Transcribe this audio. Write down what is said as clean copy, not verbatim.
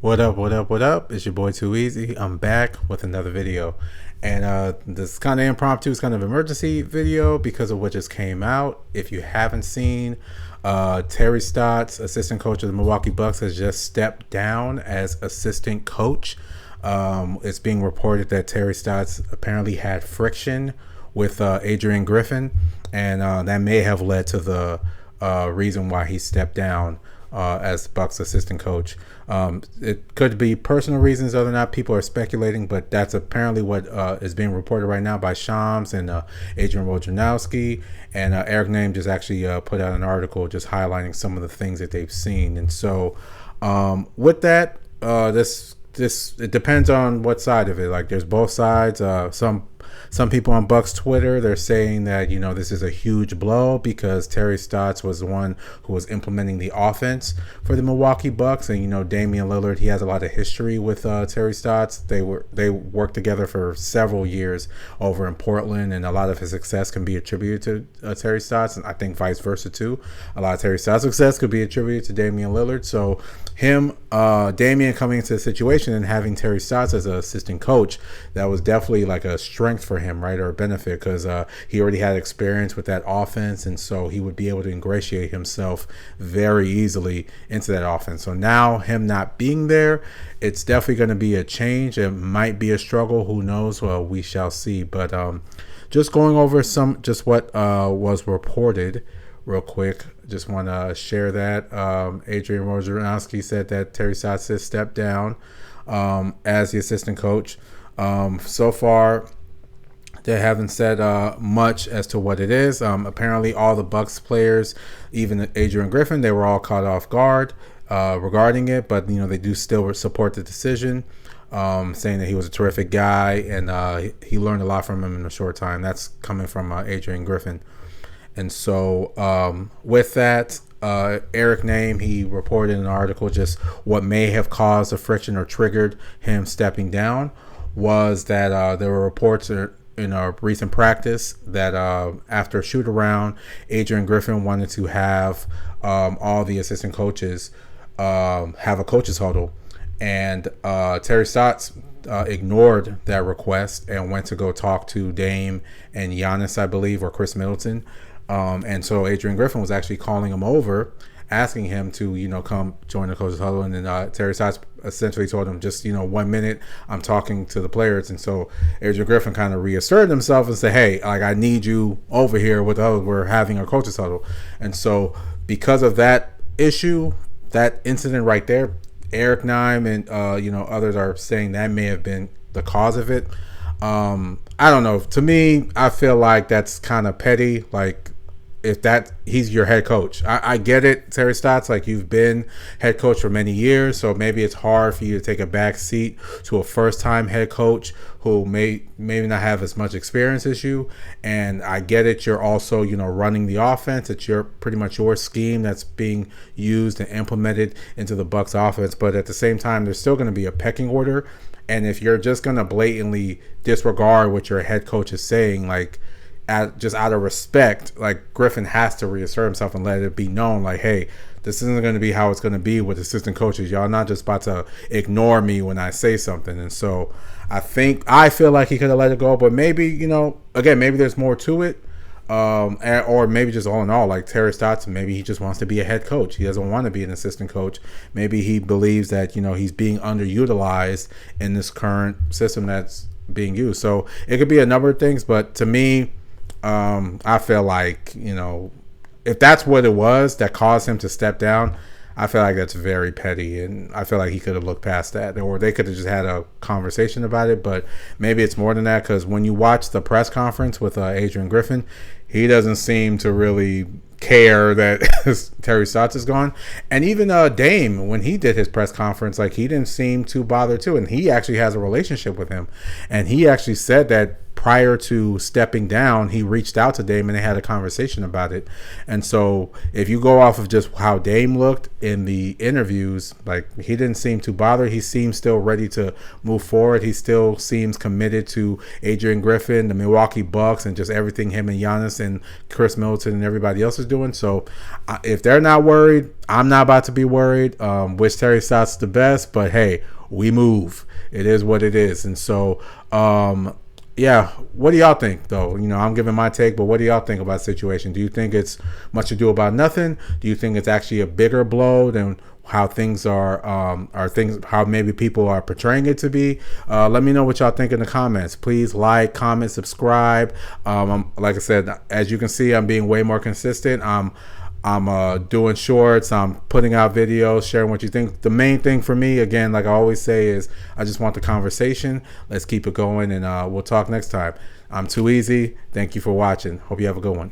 What up, what up, what up? It's your boy Too Easy. I'm back with another video. And this kind of impromptu, is kind of emergency video because of what just came out. If you haven't seen, Terry Stotts, assistant coach of the Milwaukee Bucks, has just stepped down as assistant coach. It's being reported that Terry Stotts apparently had friction with Adrian Griffin, and that may have led to the reason why he stepped down as Bucks assistant coach. It could be personal reasons, other than that, people are speculating, but that's apparently what is being reported right now by Shams and Adrian Wojnarowski. And Eric Name just actually put out an article just highlighting some of the things that they've seen. And so with that, this it depends on what side of it. Like, there's both sides. Some people on Bucks Twitter, they're saying that, this is a huge blow because Terry Stotts was the one who was implementing the offense for the Milwaukee Bucks, and Damian Lillard, he has a lot of history with Terry Stotts. They worked together for several years over in Portland, and a lot of his success can be attributed to Terry Stotts, and I think vice versa too. A lot of Terry Stotts' success could be attributed to Damian Lillard. So Damian coming into the situation and having Terry Stotts as an assistant coach, that was definitely like a strength for him, right, or a benefit, because he already had experience with that offense, and so he would be able to ingratiate himself very easily into that offense. So now him not being there, it's definitely going to be a change. It might be a struggle. Who knows? Well, we shall see. But just going over just what was reported real quick. Just want to share that. Adrian Wojnarowski said that Terry Stotts has stepped down as the assistant coach. So far, they haven't said much as to what it is. Apparently, all the Bucks players, even Adrian Griffin, they were all caught off guard regarding it. But they do still support the decision, saying that he was a terrific guy and he learned a lot from him in a short time. That's coming from Adrian Griffin. And so with that, Eric Name, he reported in an article just what may have caused the friction or triggered him stepping down was that there were reports in a recent practice that after a shoot around, Adrian Griffin wanted to have all the assistant coaches have a coaches huddle. And Terry Stotts ignored that request and went to go talk to Dame and Giannis, I believe, or Chris Middleton. And so Adrian Griffin was actually calling him over, asking him to, come join the coaches huddle. And then Terry Stotts essentially told him, just, 1 minute, I'm talking to the players. And so Adrian Griffin kind of reasserted himself and said, hey, like, I need you over here with us. We're having a coaches huddle. And so because of that issue, that incident right there, Eric Nime and, others are saying that may have been the cause of it. I don't know. To me, I feel like that's kind of petty. Like, if he's your head coach, I get it, Terry Stotts, like, you've been head coach for many years, so maybe it's hard for you to take a back seat to a first-time head coach who maybe not have as much experience as you. And I get it, you're also running the offense. It's pretty much your scheme that's being used and implemented into the Bucks offense. But at the same time, there's still going to be a pecking order. And if you're just going to blatantly disregard what your head coach is saying, like, just out of respect, like, Griffin has to reassert himself and let it be known, like, hey, this isn't going to be how it's going to be with assistant coaches. Y'all not just about to ignore me when I say something. And so I feel like he could have let it go, but maybe, again, maybe there's more to it. Or maybe just all in all, like, Terry Stotts, maybe he just wants to be a head coach. He doesn't want to be an assistant coach. Maybe he believes that, he's being underutilized in this current system that's being used. So it could be a number of things, but to me, I feel like, if that's what it was that caused him to step down, I feel like that's very petty, and I feel like he could have looked past that, or they could have just had a conversation about it. But maybe it's more than that, because when you watch the press conference with Adrian Griffin, he doesn't seem to really care that Terry Stotts is gone. And even Dame, when he did his press conference, like, he didn't seem too bothered too, and he actually has a relationship with him, and he actually said that prior to stepping down, he reached out to Dame and they had a conversation about it. And so if you go off of just how Dame looked in the interviews, like, he didn't seem too bothered. He seems still ready to move forward. He still seems committed to Adrian Griffin, the Milwaukee Bucks, and just everything him and Giannis and Chris Middleton and everybody else is doing. So if they're not worried, I'm not about to be worried. Wish Terry Stotts the best, but hey, we move. It is what it is. And so, yeah, what do y'all think, though? You know, I'm giving my take, but what do y'all think about the situation? Do you think it's much ado about nothing? Do you think it's actually a bigger blow than how things are how maybe people are portraying it to be? Let me know what y'all think in the comments. Please like, comment, subscribe. Like I said, as you can see, I'm being way more consistent. I'm doing shorts, I'm putting out videos, sharing what you think. The main thing for me, again, like I always say, is I just want the conversation. Let's keep it going, and we'll talk next time. I'm Too Easy. Thank you for watching. Hope you have a good one.